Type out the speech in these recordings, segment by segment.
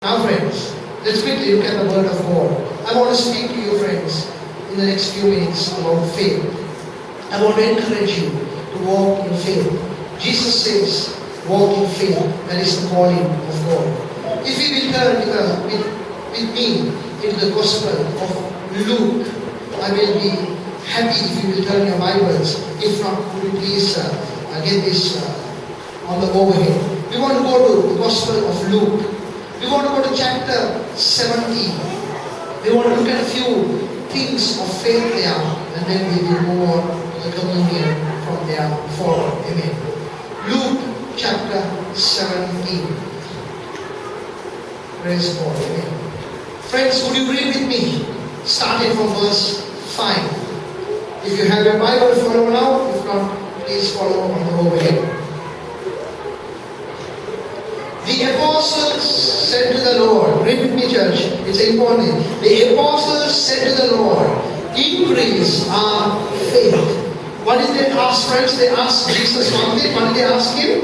Now friends, let's quickly look at the word of God. I want to speak to you friends in the next few minutes about faith. I want to encourage you to walk in faith. Jesus says, walk in faith. That is the calling of God. If you will turn with me into the Gospel of Luke, I will be happy if you will turn your Bibles. If not, could you please get this on the overhead. We want to go to the Gospel of Luke. We want to go to chapter 17. We want to look at a few things of faith there, and then we will move on to the communion from there forward. Amen. Luke chapter 17. Praise God. Amen. Friends, would you read with me? Starting from verse 5. If you have your Bible, follow now. If not, please follow on the overhead. The apostles said to the Lord, read with me church, it's important. The apostles said to the Lord, increase our faith. What did they ask, friends? They asked Jesus one thing. What did they ask him?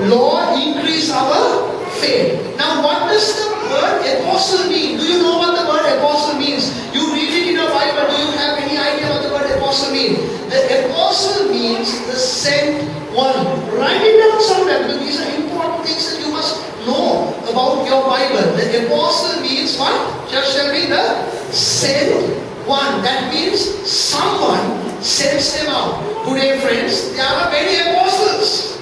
Lord, increase our faith. Now what does the word apostle mean? Do you know what the word apostle means? You read it in your Bible. Do you have any idea what the word apostle means? The apostle means the sent one. Write it down somewhere because these are important things that you must know about your Bible. The apostle means what? Just tell me, the sent one. That means someone sends them out. Today, friends, there are many apostles.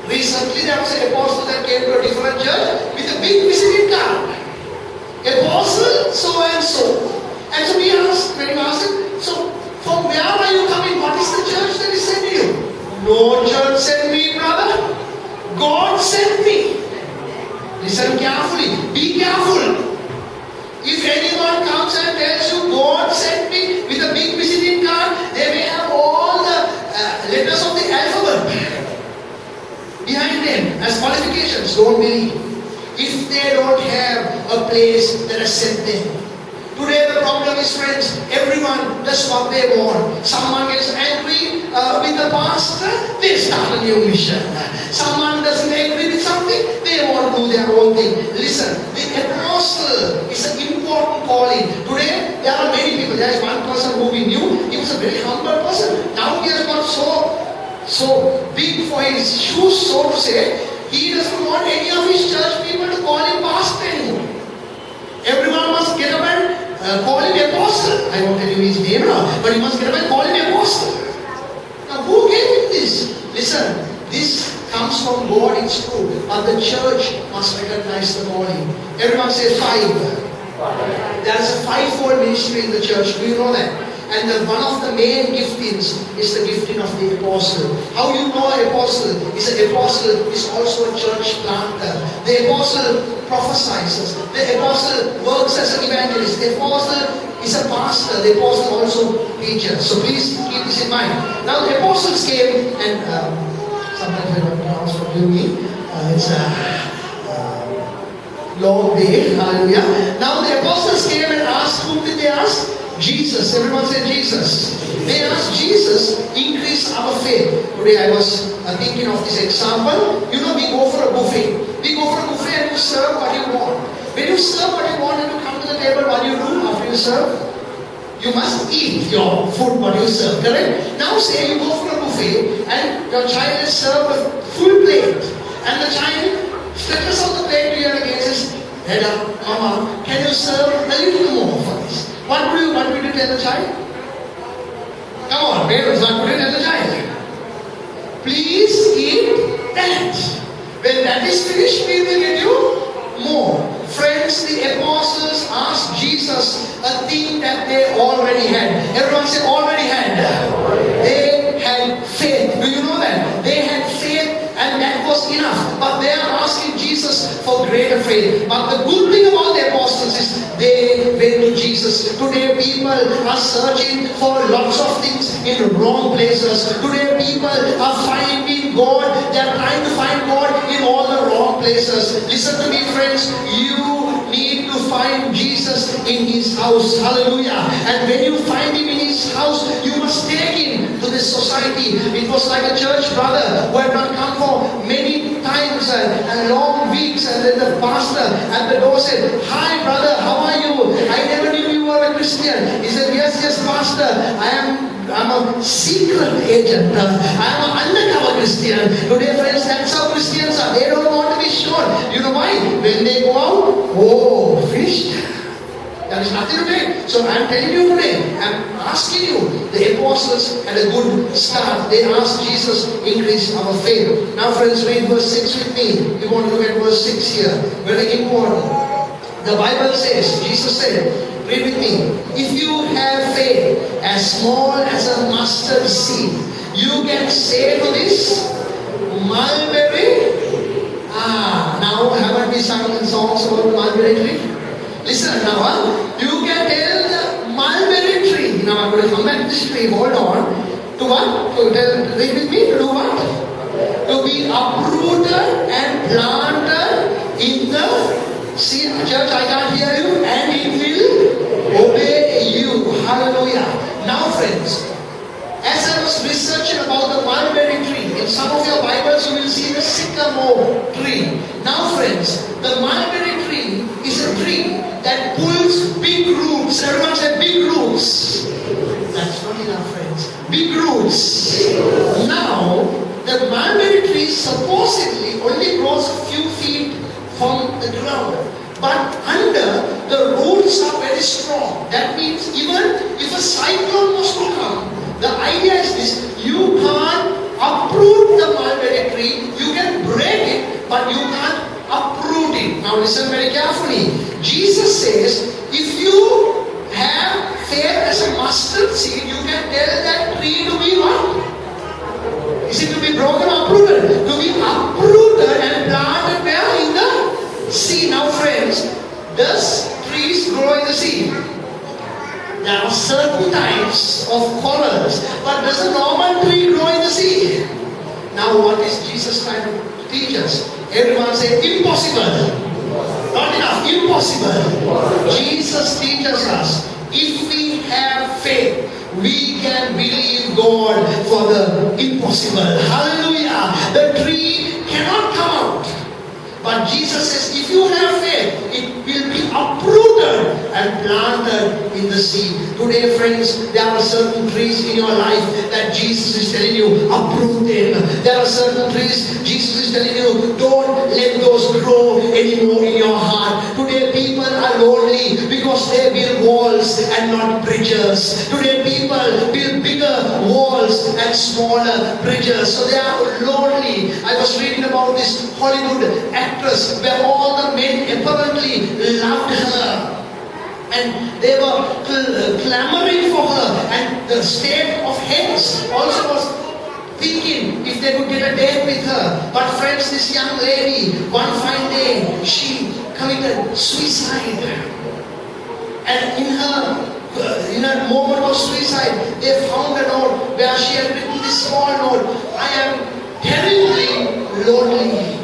Recently, there was an apostle that came to a different church with a big visiting card. Apostle so and so. And so we asked, when you asked him, so from where are you coming? What is the church that is sending you? No church sent me, brother. God sent me. Listen carefully. Be careful. If anyone comes and tells you God sent me with a big visiting card, they may have all the letters of the alphabet behind them as qualifications. Don't believe. If they don't have a place that has sent them. Today the problem is, friends, everyone does what they want. Someone gets angry with the pastor, they start a new mission. Someone doesn't agree with something, they want to do their own thing. Listen, the apostle is an important calling. Today there are many people. There is one person who we knew, he was a very humble person. Now he has got so big for his shoes, so to say, he doesn't want any of his church people to call him pastor anymore. Everyone must get up and call him apostle. I won't tell you his name now, but you must get up and call him apostle. Now who gave him this? Listen, this comes from God, it's true, but the church must recognize the calling. Everyone say five. There is a fivefold ministry in the church. Do you know that? And one of the main giftings is the gifting of the apostle. How you know an apostle? An apostle is also a church planter. The apostle prophesies. The apostle works as an evangelist. The apostle is a pastor. The apostle also preaches. So please keep this in mind. Now the apostles came and sometimes I don't pronounce, forgive me. It's a long day. Hallelujah. Now the apostles came and asked, whom did they ask? Jesus. Everyone say Jesus. They asked Jesus, increase our faith. Today I was thinking of this example. You know, we go for a buffet. We go for a buffet and you serve what you want. When you serve what you want and you come to the table, what do you do after you serve? You must eat your food what you serve, correct? Now say you go for a buffet and your child is served a full plate. And the child stretches out the plate to you and again says, Dada, Mama, can you serve a little more for this? What do you want me to tell the child? Come on, parents, what would you tell the child? Please eat that. When that is finished, we will give you more. Friends, the apostles asked Jesus a thing that they already had. Everyone say already had. They had faith. Do you know that? They had faith and that was enough. But they are asking Jesus for greater faith. But the good thing about the apostles is they went to Jesus. Today people are searching for lots of things in wrong places. Today people are finding God. They are trying to find God in all the wrong places. Listen to me, friends. You need to find Jesus in His house. Hallelujah. And when you find Him in His house, you must take Him to this society. It was like a church brother who had not come for many times and long weeks, and then the pastor at the door said, "Hi brother, how are you? I never knew you were a Christian." He said, "Yes, pastor, I'm a secret agent. I'm an undercover Christian." Today, friends, that's how Christians are. They don't want to be shown. You know why? When they go out, oh, finished. There is nothing to take. So I'm telling you today, I'm asking you, the apostles had a good start. They asked Jesus, increase our faith. Now friends, read verse 6 with me. You want to look at verse 6 here. Very important. The Bible says, Jesus said, read with me, "If you have faith as small as a mustard seed, you can say to this mulberry." Now haven't we sung songs about the mulberry tree? Listen now, you can tell the mulberry tree. Now I'm going to come back to this tree. Hold on. To what? To tell, read with me. To do what? To be uprooted and planted in the sea. Church, I can't hear you. And it will obey you. Hallelujah. Now friends, as I was researching about the mulberry tree, in some of your Bibles you will see the sycamore tree. Now friends, the mulberry tree is a tree that pulls big roots. Everyone say big roots. That's not enough, friends. Big roots. Now, the mulberry tree supposedly only grows a few feet from the ground. But under, the roots are very strong. That means even if a cyclone was to come, the idea is this: you can't uproot the mulberry tree. You can break it, but you can't uproot it. Now listen very carefully. Jesus says, if you have faith as a mustard seed, you can tell that tree to be what? Is it to be broken or uprooted? To be uprooted and planted where? In the sea. Now friends, does trees grow in the sea? There are certain types of corals, but does a normal tree grow in the sea? Now what is Jesus trying to teach us? Everyone say impossible. Not enough, impossible. Jesus teaches us, if we have faith, we can believe God for the impossible. Hallelujah. The tree cannot come out. But Jesus says, if you have faith, it will be uprooted and planted in the sea. Today, friends, there are certain trees in your life that Jesus is telling you, uproot them. There are certain trees Jesus is telling you, don't let those grow anymore in your heart. Today, people are lonely because they build walls and not bridges. Today, people build bigger walls and smaller bridges. So they are lonely. I was reading about this Hollywood actress where all the men apparently loved her. And they were clamoring for her, and the state of heads also was thinking if they could get a date with her. But friends, this young lady, one fine day, she committed suicide. And in her moment of suicide, they found a note where she had written this small note: "I am terribly lonely."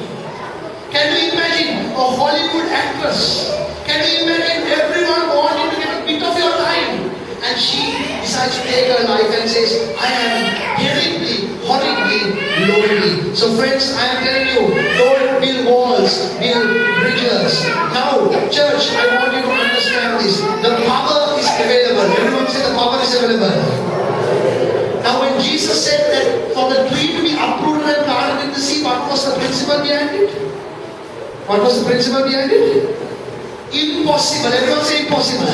Can you imagine a Hollywood actress? Can you imagine everyone wanting to get a bit of your time? And she decides to take her life and says, "I am terribly, horribly lonely." So friends, I am telling you, don't build walls, build bridges. Now, church, I want you to understand this. The power is available. Everyone say the power is available. Now when Jesus said that for the tree to be uprooted and planted in the sea, what was the principle behind it? What was the principle behind it? Impossible. Everyone say impossible.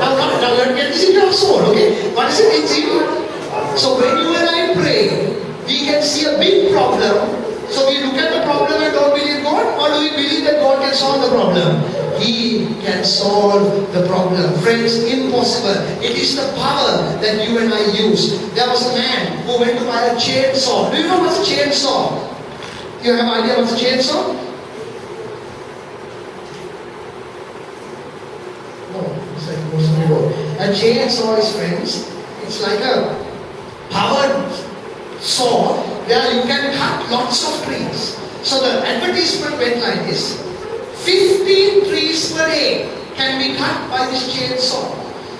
Now let me get this into our soul, okay? What is it? It's impossible. So when you and I pray, we can see a big problem. So we look at the problem and don't believe God, or do we believe that God can solve the problem? He can solve the problem. Friends, impossible. It is the power that you and I use. There was a man who went to buy a chainsaw. Do you know what's a chainsaw? Do you have an idea what's a chainsaw? A chainsaw is, friends, it's like a powered saw where you can cut lots of trees. So the advertisement went like this: 15 trees per day can be cut by this chainsaw.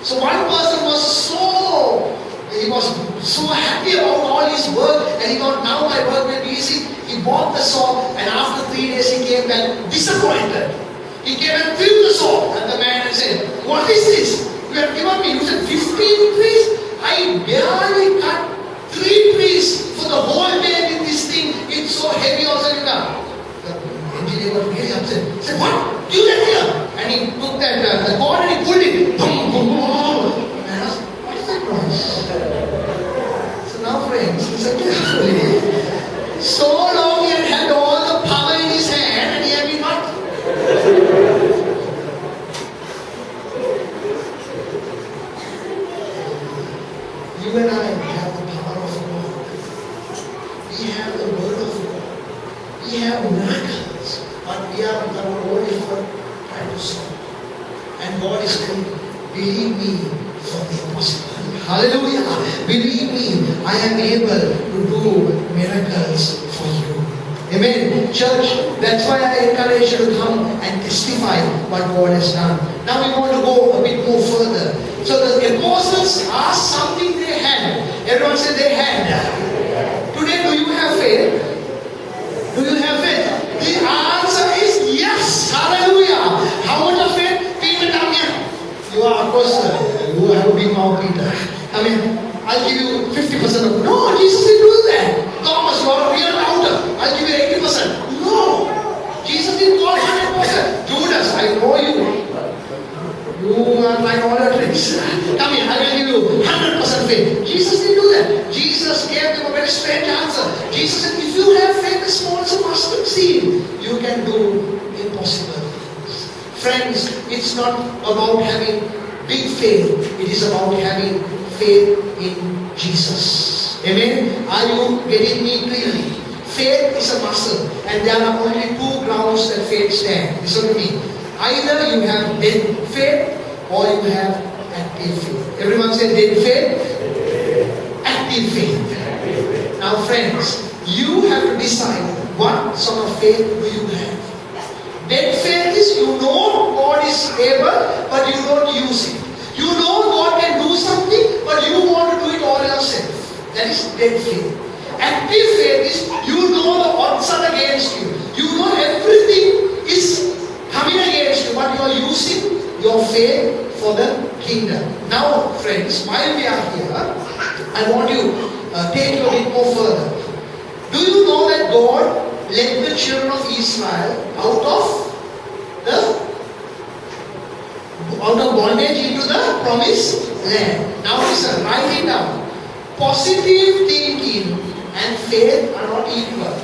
So one person was so He was so happy about all his work and he thought, now my work will be easy. He bought the saw and after 3 days he came back disappointed. He came and filled the saw and the man said, what is this? You have given me, you said 15 trees? I barely cut 3 trees for the whole day with this thing. It's so heavy also. The engineer was really upset. He said, what? You left here? And he took that the cord and he pulled it. Boom, boom, boom. And I asked, what is that noise? So now friends, listen carefully. So long he had had all the power in his hand and he had been what? You and I have the power of God. We have the word of God. We have miracles. But we are with our own effort trying to solve. And God is telling, believe me for the impossible. Hallelujah. Believe me, I am able to do miracles for you. Amen. Church, that's why I encourage you to come and testify what God has done. Now we want to go a bit more further. So the apostles asked something they had. Everyone said they had. Today, do you have faith? Do you have faith? The answer is yes. Hallelujah. How much of faith? Peter, come here. You are, of course, you have a big mouth, Peter. I mean, I'll give you 50% of. No, Jesus didn't do that. Thomas, you are a real doubter. I'll give you 80%. No. Jesus didn't call 100%. Judas, I know you. You are like all your tricks. Come here, I will give you 100% faith. Jesus didn't do that. Jesus gave them a very strange answer. Jesus said, if you have faith as small as a mustard seed, you can do impossible things. Friends, it's not about having big faith. It is about having faith in Jesus. Amen? Are you getting me clearly? Faith is a muscle and there are only 2 grounds that faith stands. Listen to me. Either you have dead faith or you have active faith. Everyone say dead faith, active faith. Now friends, you have to decide what sort of faith do you have. Dead faith is you know God is able but you don't use it. You know God can do something but you want to do it all yourself. That is dead faith. Active faith is you know the odds are against you. You know everything is coming against you, but you are using your faith for the kingdom. Now, friends, while we are here, I want you to take you a bit more further. Do you know that God led the children of Israel out of bondage into the promised land? Now listen, write it down. Positive thinking and faith are not equal.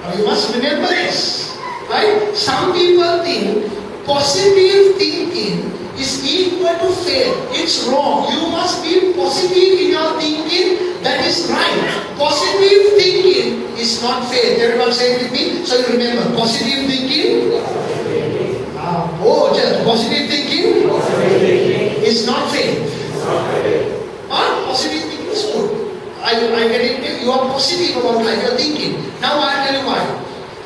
Now you must remember this. Right? Some people think positive thinking is equal to faith. It's wrong. You must be positive in your thinking. That is right. Positive thinking is not faith. Everyone say it with me. So you remember, positive thinking. Positive thinking is not faith. Positive thinking is good. I get it. You are positive about life. You are thinking. Now I tell you why.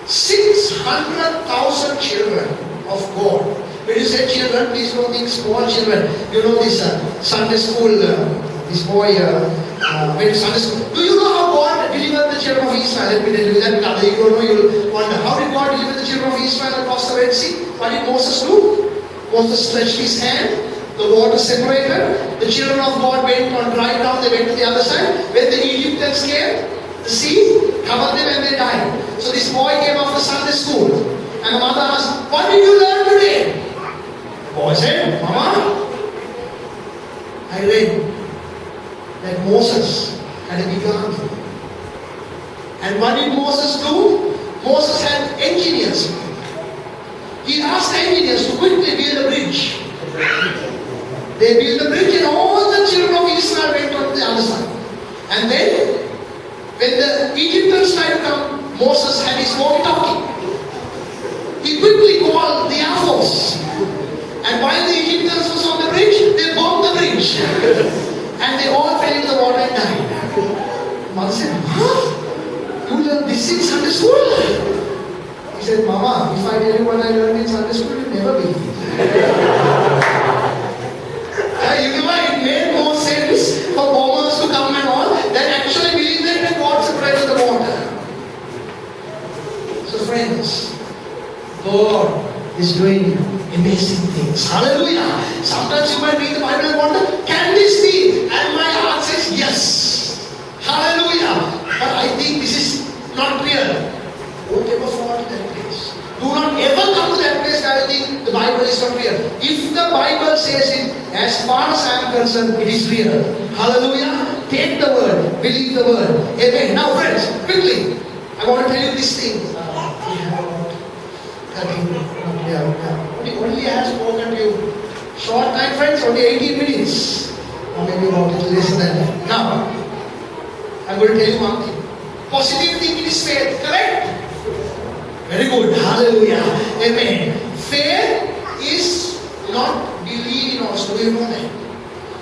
600,000 children of God. When you say children, please don't think small children. You know this Sunday school, this boy went to Sunday school. Do you know how God delivered the children of Israel? Let me tell you that. You don't know, you'll wonder. How did God deliver the children of Israel across the Red Sea? What did Moses do? Moses stretched his hand. The water separated. The children of God went on dry ground. They went to the other side. When the Egyptians came, the sea covered them and they died. So this boy came after Sunday school. And the mother asked, what did you learn today? The boy said, Mama, I read that Moses had a big army. And what did Moses do? Moses had engineers. He asked the engineers to quickly build a bridge. They built a bridge and all the children of Israel went on the other side. And then when the Egyptians tried to come, Moses had his walkie-talkie. He quickly called the Air Force. And while the Egyptians was on the bridge, they bombed the bridge. And they all fell into the water and died. Mother said, you learned this in Sunday school? He said, Mama, if I tell you what I learned in Sunday school, you'll never believe it. You know why? It made more sense for bombers to come things. Hallelujah. Sometimes you might read the Bible and wonder, can this be? And my heart says yes. Hallelujah. But I think this is not real. Don't ever fall to that place. Do not ever come to that place where I think the Bible is not real. If the Bible says it, as far as I am concerned, it is real. Hallelujah. Take the word. Believe the word. Amen. Now friends, quickly, I want to tell you this thing. We have about 13 minutes. Only I have spoken to you. Short time friends, only 18 minutes. Or maybe about a little less than that. Now, I'm going to tell you one thing. Positive thinking is faith, correct? Very good. Hallelujah. Amen. Faith is not believing also. Do you know that?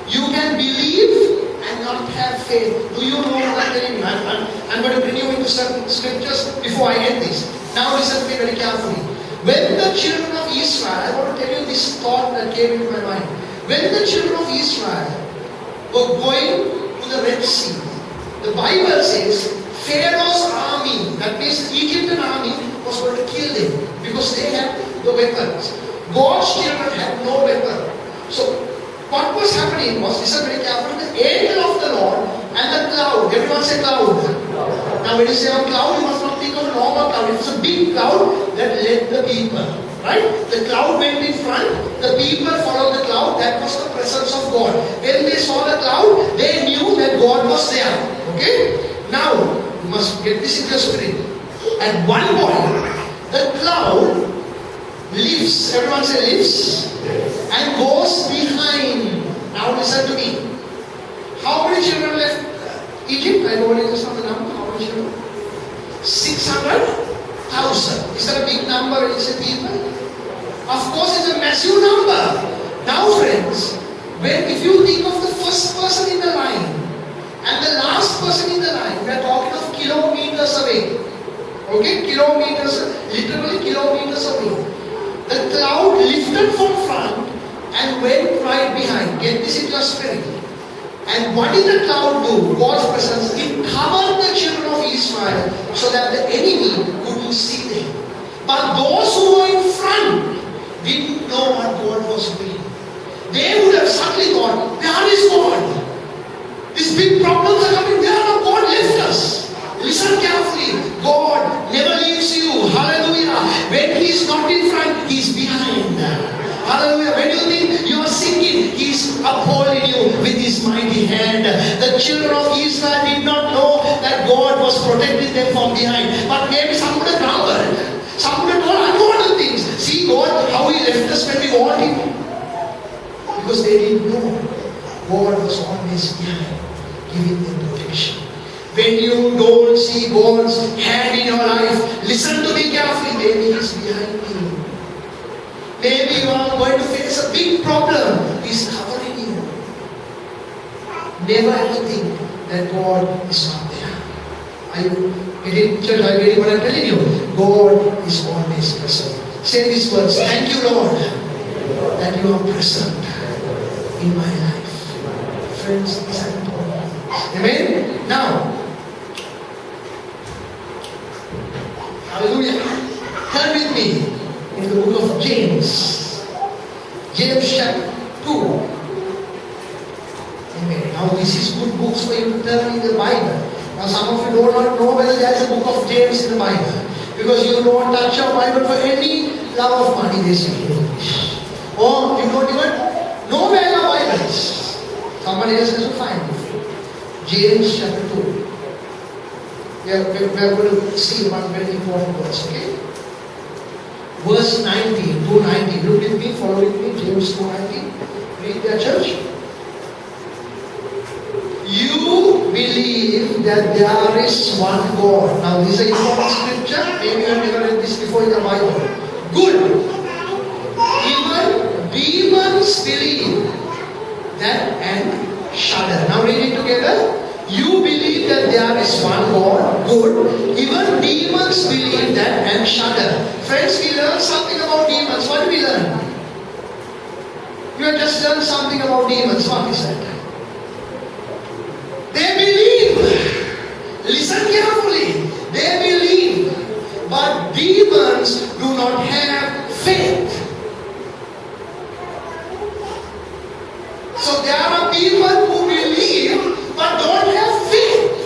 You can believe and not have faith. Do you know what I'm telling you? I'm going to bring you into certain scriptures before I end this. Now listen to me very carefully. When the children of Israel, I want to tell you this thought that came into my mind. When the children of Israel were going to the Red Sea, the Bible says Pharaoh's army, that means the Egyptian army, was going to kill them because they had the weapons. God's children had no weapon. So what was happening was, listen very carefully, the angel of the Lord and the cloud. Everyone say cloud. Now when you say a cloud, you must not think of a normal cloud. It was a big cloud that led the people. Right? The cloud went in front, the people followed the cloud. That was the presence of God. When they saw the cloud, they knew that God was there. Okay? Now, you must get this in your spirit. At one point, the cloud lifts, everyone say lifts, and goes behind. Now listen to me. How many children left Egypt? I don't know the number. How many children? 600,000. Is that a big number when you say people? Of course it's a massive number. Now friends, if you think of the first person in the line and the last person in the line, we are talking of kilometers away. Okay, kilometers, literally kilometers away. The cloud lifted from front and went right behind. Get this in your spirit. And what did the cloud do? God's presence, it covered the children of Israel so that the enemy couldn't see them. But those who were in front didn't know what God was doing. They would have suddenly thought, where is God? These big problems are coming, where are God left us? Listen carefully. God never leaves you. Hallelujah. When He is not in front, He is behind. Hallelujah. When you think you are sinking, He is upholding you with His mighty hand. The children of Israel did not know that God was protecting them from behind. But maybe some would have grumbled. Some would have told, I know other things. See God, how He left us when we want Him. Because they didn't know God was always behind, giving them protection. When you don't see God's hand in your life, listen to me carefully. Maybe He's behind you. Maybe you are going to face a big problem. He's covering you. Never ever think that God is not there. Are you getting church? Are you getting what I'm telling you? God is always present. Say these words. Thank you, Lord, that you are present in my life. Friends, these are important. Amen? Now, hallelujah. Turn with me in the book of James. James chapter 2. Amen. Now this is good books for you to turn in the Bible. Now some of you do not know whether there is a book of James in the Bible. Because you don't touch your Bible for any love of money, they say in English. Or you don't even know where your Bible is. Somebody else has to find it. James chapter 2. We are going to see one very important verse, okay? Verse 19, 2:19. Look with me, follow with me, James 2:19. Read there, church. You believe that there is one God. Now this is an important scripture. Maybe you have never read this before in the Bible. Good. Even demons believe that and shudder. Now read it together. You believe that there is one God. Good. Even demons believe that and shudder. Friends, we learn something about demons. What do we learn? You have just learned something about demons. What is that? They believe. Listen carefully. They believe. But demons do not have faith. So there are people who believe but don't have faith.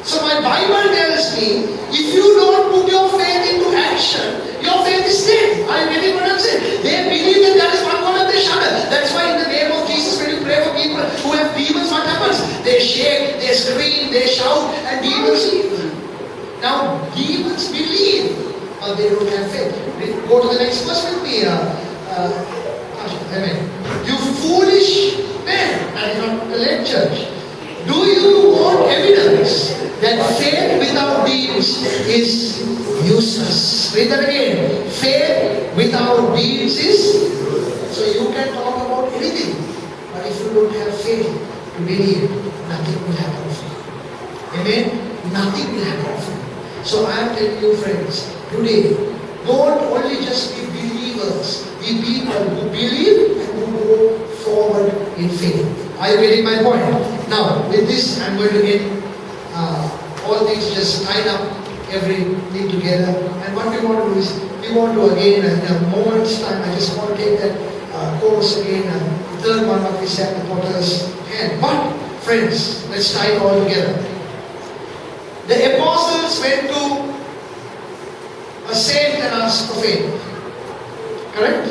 So my Bible tells me, if you don't put your faith into action, your faith is dead. Are you getting what I'm saying? They believe that there is one God and they shudder. That's why in the name of Jesus, when you pray for people who have demons, what happens? They shake, they scream, they shout, and demons leave. Now, demons believe, but they don't have faith. Go to the next verse with me. Amen. You foolish men, and not the late church. Do you want evidence that faith without deeds is useless? Read that again. Faith without deeds is. So you can talk about anything, but if you don't have faith to believe, nothing will happen for you. Amen? Nothing will happen for you. So I am telling you, friends, today, don't only just be believers, be people who believe and who go forward in faith. Are you getting my point? Now, with this, I'm going to end all things, just line up everything together. And what we want to do is, we want to again, in a moment's time, I just want to take that chorus again, and the third one what we said, the potter's hand. But, friends, let's tie it all together. The apostles went to a saint and asked for faith. Correct?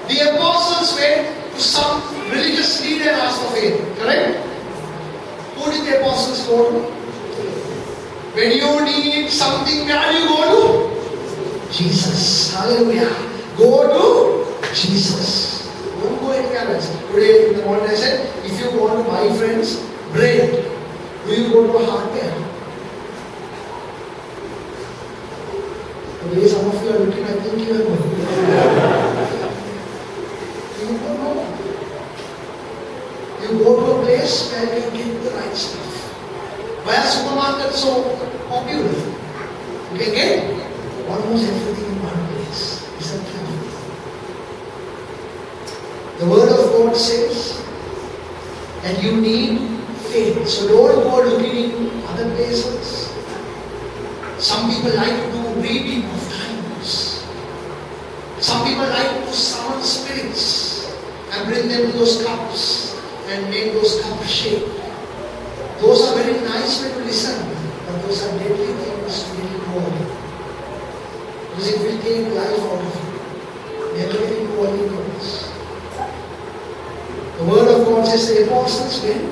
The apostles went to some religious leader and asked for faith. Correct? Who did the apostles go to? When you need something, where do you go to? Jesus. Hallelujah. Go to Jesus. Don't go anywhere else. Today in the morning I said, if you want to buy, friends, bread, do you go to a hardware? The way some of you are looking, I think you are going. You don't know. You go to a place where you get the right stuff. Why are supermarkets so popular? You can get almost everything in one place. Isn't it? The Word of God says that you need faith. So don't go looking in other places. Some people like to do reading of times. Some people like to summon spirits and bring them to those cups and make those cups shake. Those are very nice when you listen, but those are deadly things to get involved. Because it will take life out of you. Never get involved in those. The Word of God says the apostles went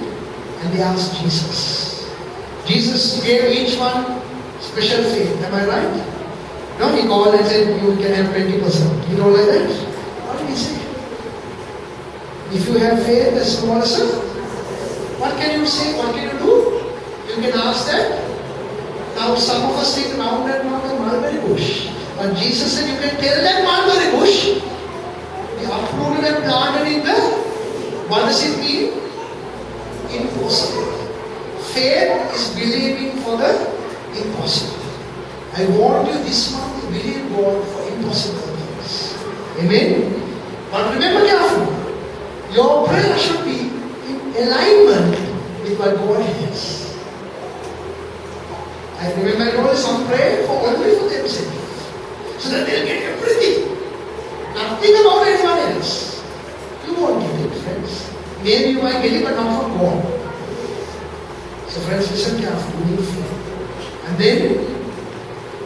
and they asked Jesus. Jesus gave each one special faith. Am I right? No, he called and said, you can have 20%. You know like that? What did he say? If you have faith as small as a, what can you say? What can you do? You can ask that. Now some of us think round and round a mulberry bush. But Jesus said you can tell that mulberry bush, be uprooted and planted in the, what does it mean? Impossible. Faith is believing for the impossible. I want you this month to believe God for impossible things. Amen? But remember carefully, your prayer should be in alignment with what God has. I remember I told some pray for only for themselves. So that they'll get everything. Nothing about anyone else. You won't get it, friends. Maybe you might get it, but not from God. So friends, listen carefully. You need faith. And then,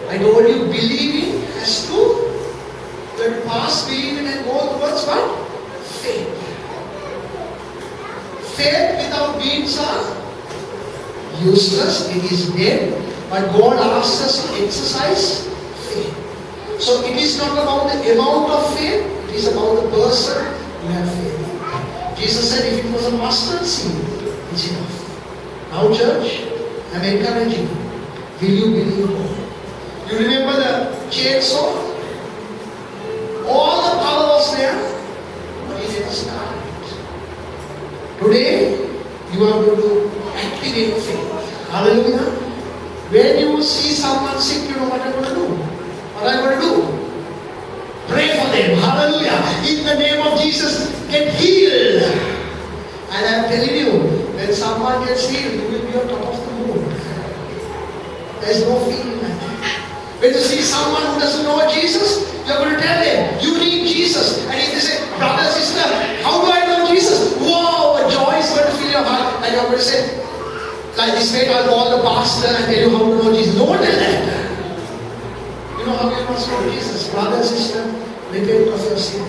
I told you, believing has to pass believing and go towards what? Faith. Faith without deeds are useless. It is dead. But God asks us to exercise faith. So it is not about the amount of faith. It is about the person who has faith. Jesus said if it was a mustard seed, it's enough. Now church, I'm encouraging you. Will you believe God? You remember the chainsaw? All the power was there, but he never started. Today, you are going to activate faith. Hallelujah. When you see someone sick, you know what I'm going to do. What I'm going to do? Pray for them. Hallelujah. In the name of Jesus, get healed. And I'm telling you, when someone gets healed, you will be on top of the moon. There's no feeling like that. When you see someone who doesn't know Jesus, you're going to tell them, you need Jesus. And if they say, wait, I'll call the pastor and tell you how to know Jesus. Don't tell that. You know how you must know Jesus. Brother, sister, repent of your sin.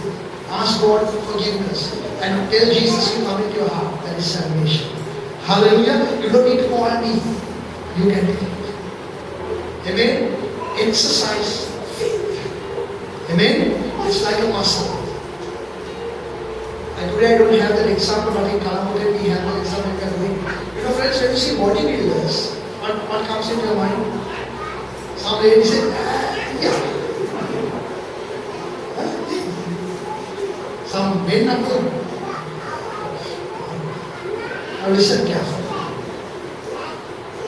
Ask God for forgiveness. And tell Jesus to come into your heart. That is salvation. Hallelujah. You don't need to call me. You can do it. Amen. Exercise faith. Amen. It's like a muscle. And today I don't have that example, but in Kalamote we have that example we are doing. You know friends, when you see bodybuilders, what comes into your mind? Some lady said, yeah. Some men are good. Now listen carefully.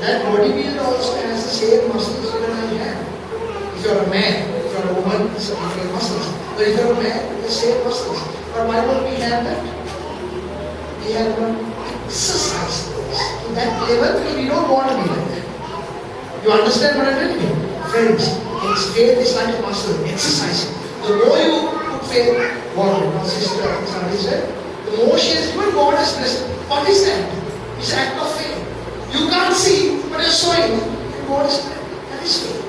That bodybuilder also has the same muscles that I have. If you are a man, if you are a woman, it's different muscles. But if you are a man, the same muscles. But why don't we have that? We have to exercise those to that level because we don't want to be like that. You understand what I'm telling you? Friends, faith is like a muscle. Exercise it. The more you put faith, what my sister somebody said, the more she is doing, God is blessed. What is that? It's an act of faith. You can't see, but you're showing, and God is blessed. That is faith.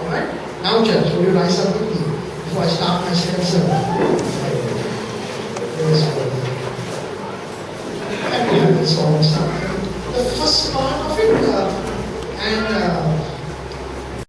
Alright? Now church, will you rise up with me before I start my second sermon?